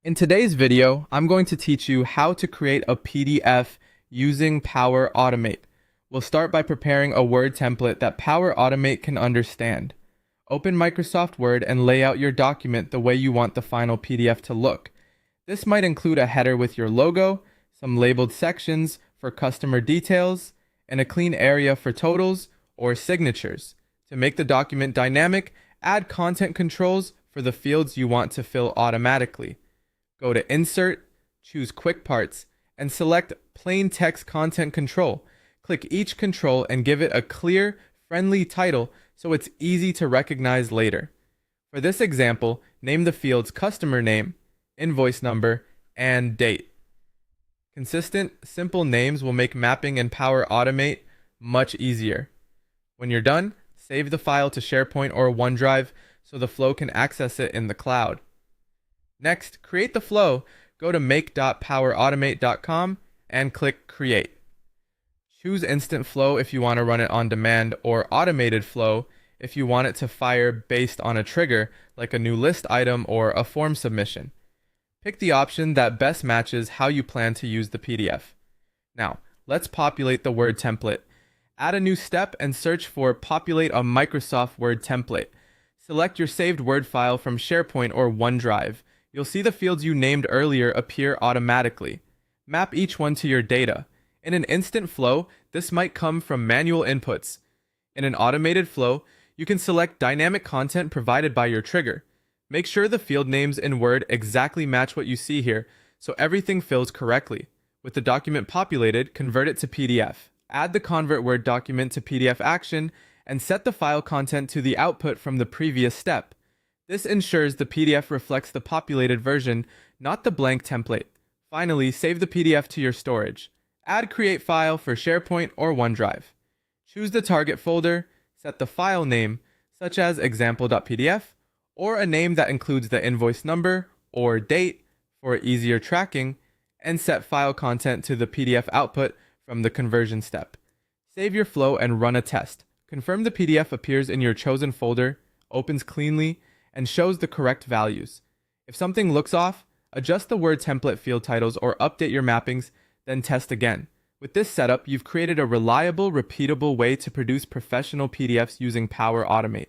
In today's video, I'm going to teach you how to create a PDF using Power Automate. We'll start by preparing a Word template that Power Automate can understand. Open Microsoft Word and lay out your document the way you want the final PDF to look. This might include a header with your logo, some labeled sections for customer details, and a clean area for totals or signatures. To make the document dynamic, add content controls for the fields you want to fill automatically. Go to Insert, choose Quick Parts, and select Plain Text Content Control. Click each control and give it a clear, friendly title so it's easy to recognize later. For this example, name the fields customer name, invoice number, and date. Consistent, simple names will make mapping in Power Automate much easier. When you're done, save the file to SharePoint or OneDrive so the flow can access it in the cloud. Next, create the flow. Go to make.powerautomate.com and click Create. Choose Instant Flow if you want to run it on demand, or Automated Flow if you want it to fire based on a trigger, like a new list item or a form submission. Pick the option that best matches how you plan to use the PDF. Now, let's populate the Word template. Add a new step and search for Populate a Microsoft Word template. Select your saved Word file from SharePoint or OneDrive. You'll see the fields you named earlier appear automatically. Map each one to your data. In an instant flow, this might come from manual inputs. In an automated flow, you can select dynamic content provided by your trigger. Make sure the field names in Word exactly match what you see here, so everything fills correctly. With the document populated, convert it to PDF. Add the Convert Word document to PDF action, and set the file content to the output from the previous step. This ensures the PDF reflects the populated version, not the blank template. Finally, save the PDF to your storage. Add Create File for SharePoint or OneDrive. Choose the target folder, set the file name, such as example.pdf, or a name that includes the invoice number or date for easier tracking, and set file content to the PDF output from the conversion step. Save your flow and run a test. Confirm the PDF appears in your chosen folder, opens cleanly, and shows the correct values. If something looks off, adjust the Word template field titles or update your mappings, then test again. With this setup, you've created a reliable, repeatable way to produce professional PDFs using Power Automate.